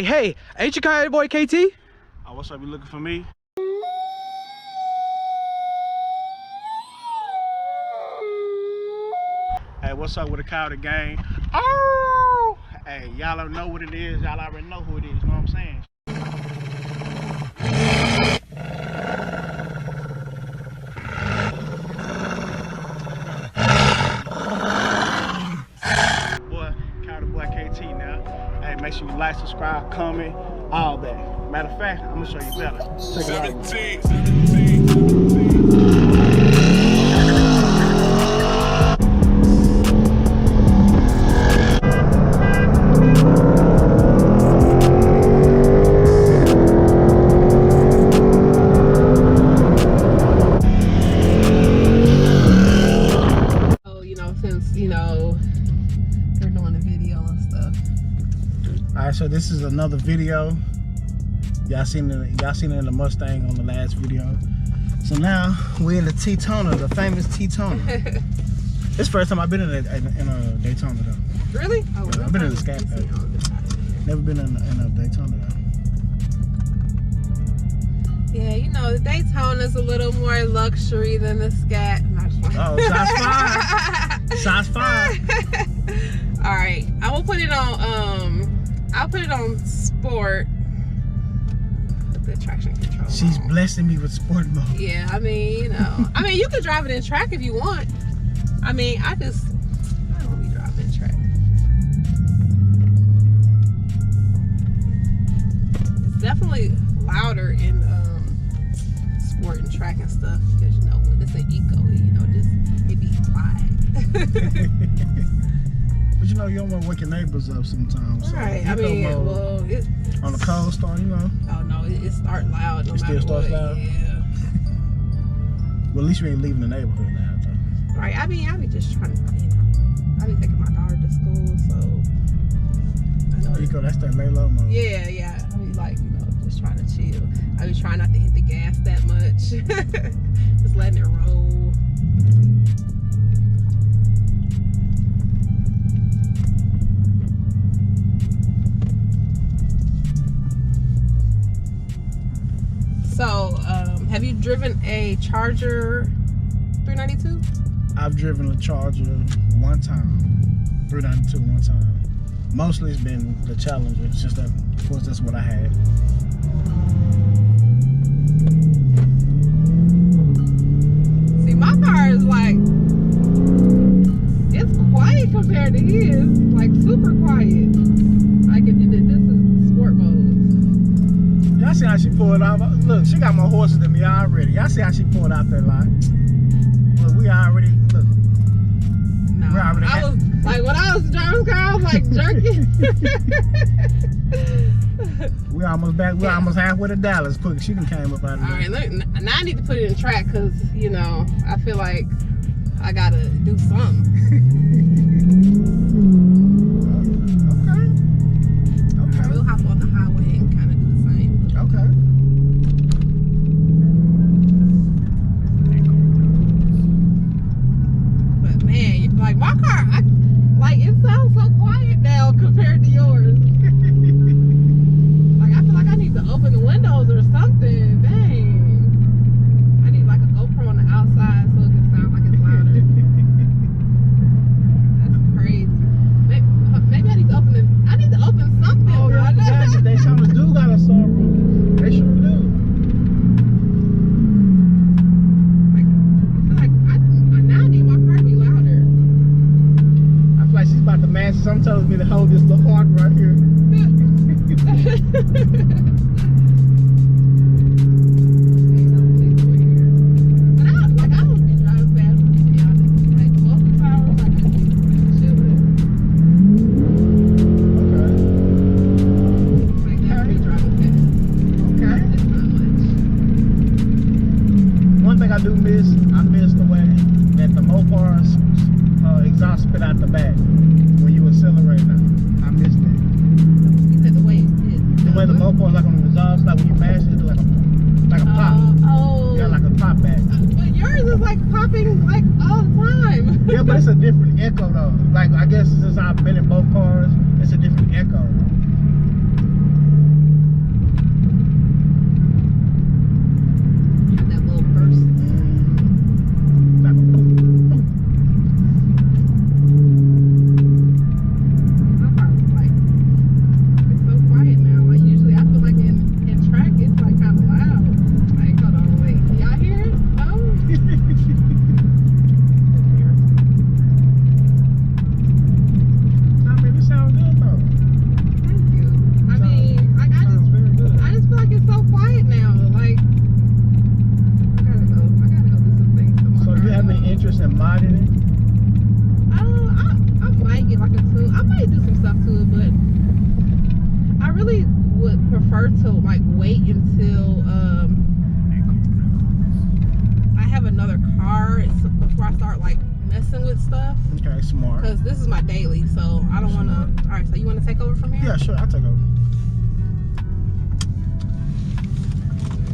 Hey, ain't you kind of boy KT? Oh, what's up? You looking for me? Hey, what's up with the Coyote gang? Oh! Hey, y'all don't know what it is. Y'all already know who it is. You know what I'm saying? Boy, Coyote boy KT now. Hey, make sure you like, subscribe, comment, all that. Matter of fact, I'm gonna show you better. Check it out. 17. They're doing a video and stuff. Alright, so this is another video. Y'all seen it in the Mustang on the last video. So now we're in the Tona, the famous Tona. This is the first time I've been in a Daytona though. Really? Oh, yeah, I've been in a Scat Pack. Never been in a Daytona though. Yeah, you know, the Daytona's a little more luxury than the Scat. Oh, shots fired. All right, I will put it on. I'll put it on sport. With the traction control. She's blessing me with sport mode. Yeah, I mean, you know, you can drive it in track if you want. I mean, I don't be driving in track. It's definitely louder in sport and track and stuff because you know when it's an eco, you know, just it be quiet. But you know, you don't want to wake your neighbors up sometimes. So right. I mean, well, on the cold start, you know. Oh no, it starts loud. No it still starts loud. Yeah. Well, at least you ain't leaving the neighborhood now, though. Right. I be just trying to, you know, I be taking my daughter to school, so. I know Eco, that's that lay low mode. Yeah, yeah. I be like, you know, just trying to chill. I be trying not to hit the gas that much. Just letting it roll. So, have you driven a Charger 392? I've driven a Charger one time. 392 one time. Mostly it's been the Challenger. It's just that, of course, that's what I had. See, my car is like, it's quiet compared to his. Like, super quiet. Like, this is sport mode. Y'all see how she pulled out? Look, she got more horses than me already. Y'all see how she pulled out that line? Look, we already, look. No, we're already I was, like, when I was driving car, I was like jerking. We almost back. We're almost halfway to Dallas. Quick, she done came up out of there. All right, look, now I need to put it in track because, you know, I feel like I gotta do something. Okay. Right, we'll hop on the highway and kind of do the same. Okay. But man, like my car, it sounds so quiet now compared to yours. Like I feel like I need to open the windows or something. Dang. I need like a GoPro on the outside so it can sound like it's louder. That's crazy. Maybe I need to open it. I need to open something. Oh, yeah, they sometimes do got a sunroof. They sure do. Like, I feel like now I need my car to be louder. I feel like she's about to match. Some tells me to hold this little heart right here. I miss the way that the Mopar's exhaust spit out the back when you accelerate now. I miss that. You said the way it did. The way the Mopar's like on the exhaust, like when you mash it, it's like a pop. Oh. Yeah, like a pop back. But yours is like popping like all the time. Yeah, but it's a different echo though. Like I guess since I've been in both cars, it's a different echo. to mod in it? I might get like a tune. I might do some stuff to it, but I really would prefer to like wait until I have another car before I start like messing with stuff. Okay, smart. Because this is my daily, so I don't want to. All right, so you want to take over from here? Yeah, sure. I'll take over.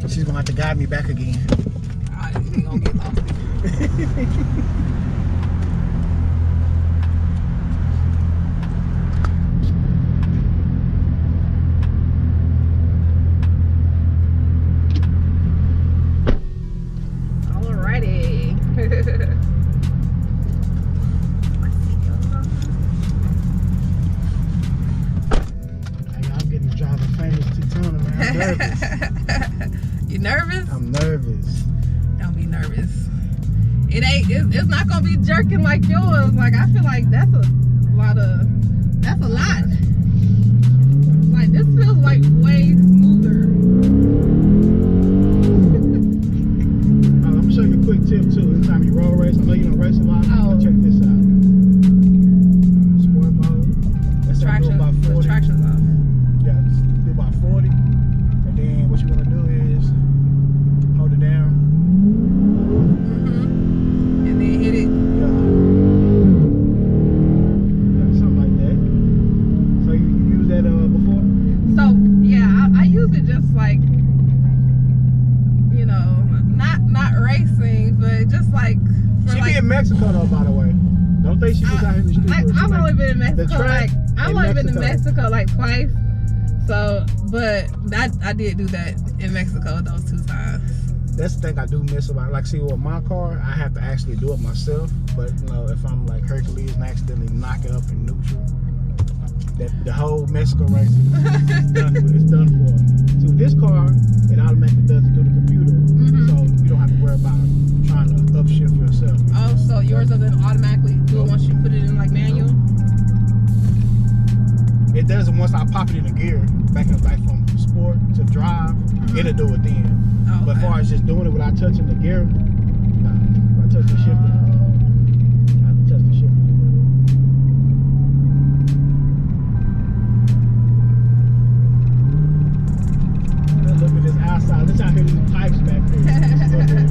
She's gonna have to guide me back again. Alright, you gonna get lost. Alrighty. I'm getting to drive a famous Tona, man. I'm nervous. You nervous? I'm nervous. Don't be nervous. It's not gonna be jerking like yours. Like I feel like that's a lot. Like this feels like way smoother. I'm gonna show you a quick tip too. Anytime you road race, I know you don't race a lot. Oh. Check this out. Sport mode. That's Traction. about 40. The traction's off. Yeah, just do about 40. And then what you wanna do is hold it down. And then hit it. Yeah, something like that. So you used that before? So yeah, I use it just like, you know, not racing, but just like for She like. be in Mexico though, by the way. Don't think she was out here in the street. I've only been in Mexico track I've in only been to Mexico. Mexico like twice. So, but I did do that in Mexico those 2 times. That's the thing I do miss about it. Like, see, with my car, I have to actually do it myself. But, you know, if I'm like Hercules and accidentally knock it up in neutral, the whole Mexico race is done for. It's done for. So with this car, it automatically does it through the computer. So you don't have to worry about trying to upshift yourself. Oh, so yours doesn't automatically do it once you put it in like manual? It does it once I pop it in the gear, back from sport to drive, it'll do it then. Oh, But as okay. far as just doing it without touching the gear, nah, if I touch the shifter, I have to touch the shifter. Look at this outside. Let's out here these pipes back there.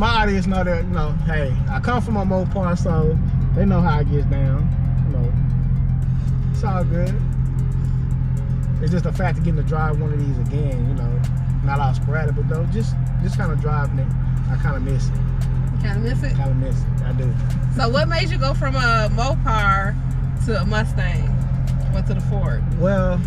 my audience know that, you know, hey, I come from a Mopar, so they know how it gets down. You know, it's all good. It's just the fact of getting to drive one of these again, you know, not all sporadic, but though, just kind of driving it, I kind of miss it. You kind of miss it? Kind of miss it, I do. So what made you go from a Mopar to a Mustang? Went to the Ford? Well,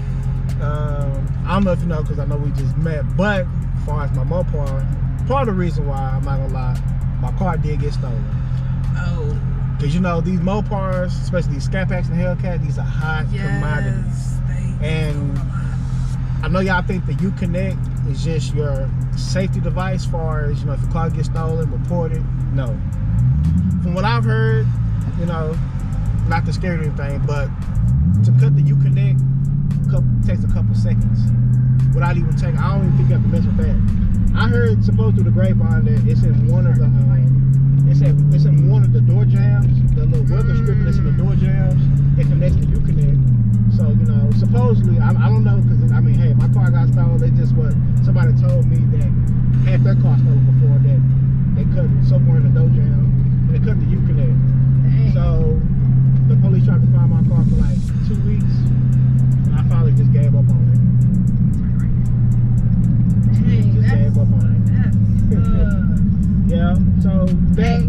I don't know if you know, because I know we just met, but as far as my Mopar, part of the reason why, I'm not gonna lie, my car did get stolen. Oh. Because you know, these Mopars, especially these Scat Packs and Hellcats, these are hot commodities. And I know y'all think the Uconnect is just your safety device as far as, you know, if your car gets stolen, report it. No. From what I've heard, you know, not to scare anything, but to cut the Uconnect takes a couple seconds. Without even taking, I don't even think you have to mess with that. I heard, supposed through the grapevine, that it's in one of the it's in one of the door jams, the little weather strip that's in the door jams. It connects to Uconnect. So, you know, supposedly, I don't know, because I mean, hey, my car got stolen. They just what somebody told me that had their car stolen before, that they cut somewhere in the door jam, and they cut the Uconnect. So the police tried to find my car for like 2 weeks, and I finally just gave up on it. Gave up on it. Yeah, so that. Hey,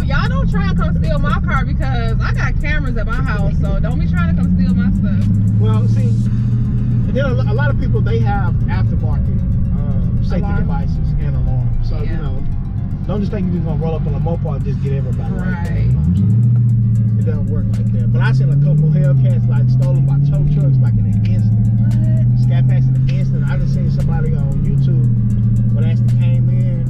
y'all don't try and come steal my car, because I got cameras at my house, so don't be trying to come steal my stuff. Well, see, there are a lot of people, they have aftermarket safety devices and alarms. So, you know, don't just think you're just gonna roll up on a Mopar and just get everybody. Right. Like that, you know what I'm saying? It doesn't work like that. But I seen a couple Hellcats like stolen by tow trucks like in an instant. Scat Packs in an instant. I just seen somebody on YouTube when actually came in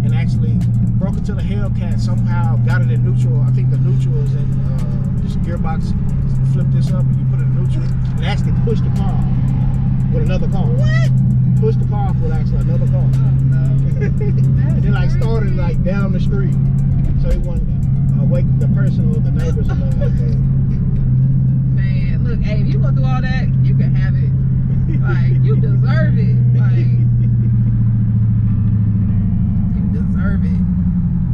and actually broke into the Hellcat, somehow got it in neutral. I think the neutral is in this gearbox. Flip this up and you put it in neutral, and actually push the car with another car. What? Push the car with actually another car. Oh, no. And then like started like down the street, so it wasn't wake the person or the neighbors or nothing like that. Man, look, hey, if you gonna do all that, you can have it. Like, you deserve it. Like, you deserve it.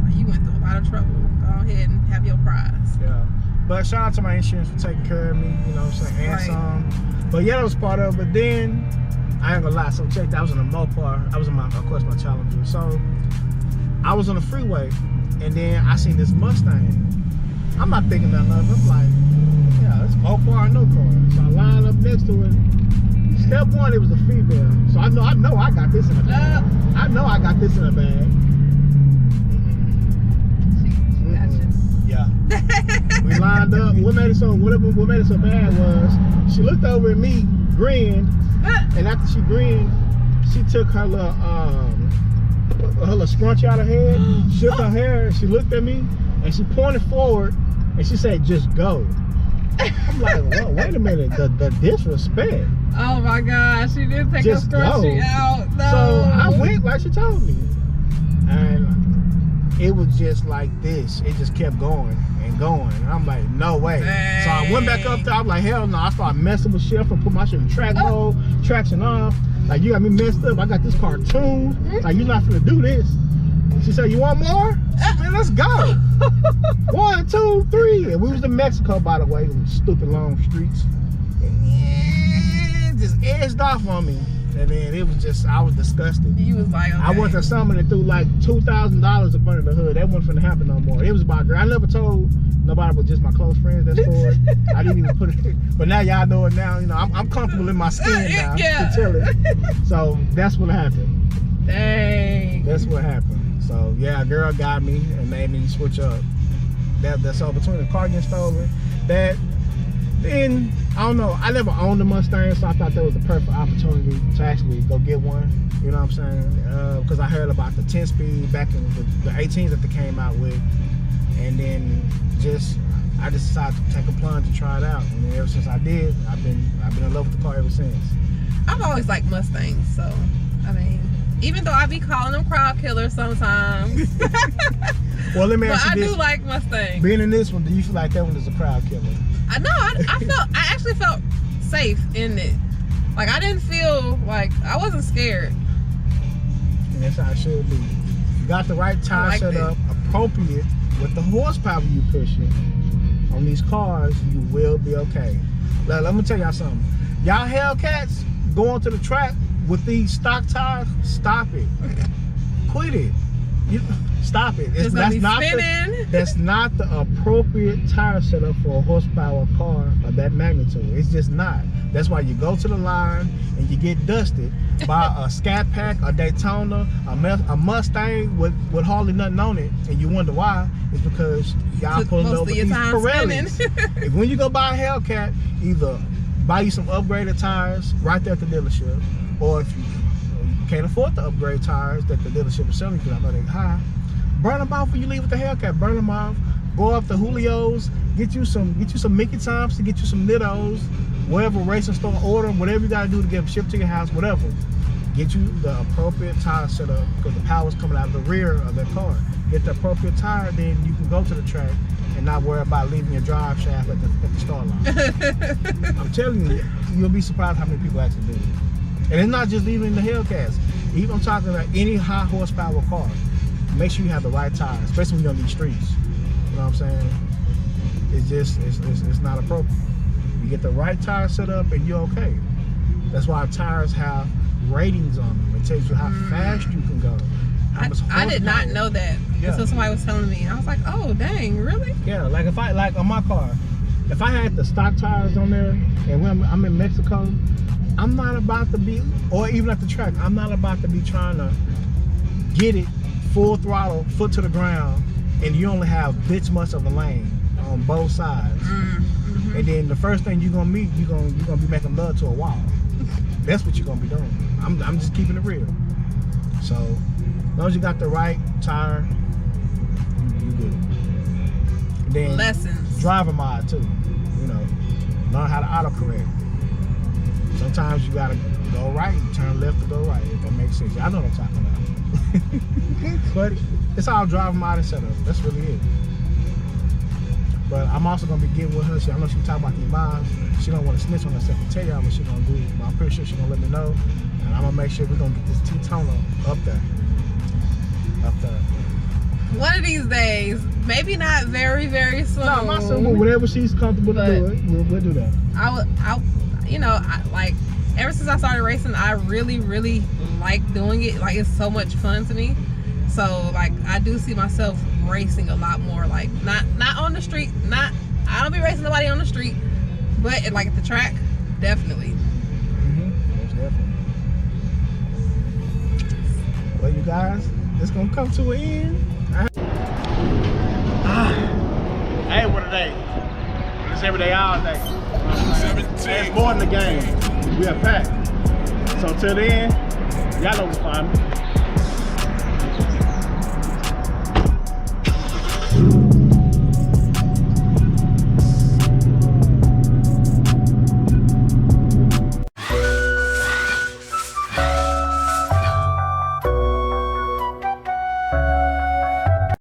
Like, you went through a lot of trouble. Go ahead and have your prize. Yeah. But shout out to my insurance for taking care of me, you know what I'm saying, and some. But yeah, that was part of it. But then, I ain't gonna lie, so check that, I was in a Mopar. I was in my, of course, my Challenger. So, I was on the freeway, and then I seen this Mustang. I'm not thinking nothing of it. I'm like, yeah, it's Mopar, no car. So I lined up next to it. Step one, it was a female. So I know I got this in the bag. I know I got this in the bag. Yeah. We lined up. What made it so bad was she looked over at me, grinned, and after she grinned, she took her little scrunch out of her head, shook her hair, and she looked at me, and she pointed forward, and she said, "Just go." I'm like, well, wait a minute, the disrespect. Oh my gosh, she did take her scrunchie out. No. So I went like she told me, and it was just like this. It just kept going and going. And I'm like, no way. Dang. So I went back up there. I'm like, hell no. I started messing with shit. I put my shit in track mode, traction off. Like, you got me messed up. I got this car tuned. Like, you're not gonna do this. She said, you want more? Man, let's go. 1, 2, 3. And we was in Mexico, by the way. Them stupid long streets. And it just edged off on me. And then it was just, I was disgusted. You was like, okay. I went to something and threw like $2,000 up under the hood. That wasn't finna happen no more. It was about girl. I never told nobody but just my close friends that story. I didn't even put it, but now y'all know it now. You know, I'm comfortable in my skin now to tell it. So that's what happened. Dang. That's what happened. So yeah, a girl got me and made me switch up. That's all between the car getting stolen. That. Then, I don't know, I never owned a Mustang, so I thought that was the perfect opportunity to actually go get one, you know what I'm saying? Because I heard about the 10-speed back in the 18s that they came out with, and then I just decided to take a plunge and try it out, and then ever since I did, I've been in love with the car ever since. I've always liked Mustangs, so, I mean, even though I be calling them crowd killers sometimes. Well, let me ask you this. But I do like Mustangs. Being in this one, do you feel like that one is a crowd killer? I know. I actually felt safe in it. Like, I didn't feel like, I wasn't scared. And that's how it should be. got the right tire like set that. up, appropriate with the horsepower you pushing on these cars, you will be okay. Let me tell y'all something. Y'all Hellcats going to the track with these stock tires, stop it. Quit it. Stop it. That's not the appropriate tire setup for a horsepower car of that magnitude. It's just not. That's why you go to the line and you get dusted by a Scat Pack, a Daytona, a Mustang with hardly nothing on it, and you wonder why. It's because y'all pulling over these Pirellis. If when you go buy a Hellcat, either buy you some upgraded tires right there at the dealership, or if you can't afford the upgrade tires that the dealership is selling because I know they're high, burn them off when you leave with the Hellcat. Burn them off. Go up to Julio's, get you some Mickey Tops to get you some Nittos, wherever racing store, order whatever you gotta do to get them shipped to your house, whatever. Get you the appropriate tire setup because the power's coming out of the rear of that car. Get the appropriate tire, then you can go to the track and not worry about leaving your drive shaft at the start line. I'm telling you, you'll be surprised how many people actually do it. And it's not just even the Hellcats. Even I'm talking about any high horsepower car. Make sure you have the right tire, especially when you're on these streets. You know what I'm saying? It's just, it's not appropriate. You get the right tire set up and you're okay. That's why tires have ratings on them. It tells you how fast you can go. I did not know that until somebody was telling me. I was like, oh, dang, really? Yeah, like if like on my car, if I had the stock tires on there and when I'm in Mexico, I'm not about to be, or even at the track, I'm not about to be trying to get it full throttle, foot to the ground, and you only have this much of a lane on both sides. And then the first thing you're gonna meet, you're gonna be making love to a wall. That's what you're gonna be doing. I'm just keeping it real. So as long as you got the right tire, you good. And then lessons. Driver mod too. You know, learn how to autocorrect. Sometimes you gotta go right, turn left to go right, if that makes sense. Y'all know what I'm talking about. But it's all driver mod and setup. That's really it. But I'm also gonna be getting with her. I know she talking about these miles. She don't want to snitch on herself and tell y'all what she gonna do. But I'm pretty sure she gonna let me know. And I'm gonna make sure we're gonna get this Tona up there. Up there. One of these days, maybe not very, very soon. No, not soon, but whenever she's comfortable to do it, we'll do that. You know, like ever since I started racing, I really, really like doing it. Like it's so much fun to me. So like I do see myself racing a lot more. Like not on the street. I don't be racing nobody on the street, but like at the track, definitely. Most definitely. Well, you guys, it's gonna come to an end. Hey, what a day! It's every day, all day. 17. It's more than the game. We are packed. So till then, y'all know what's fun.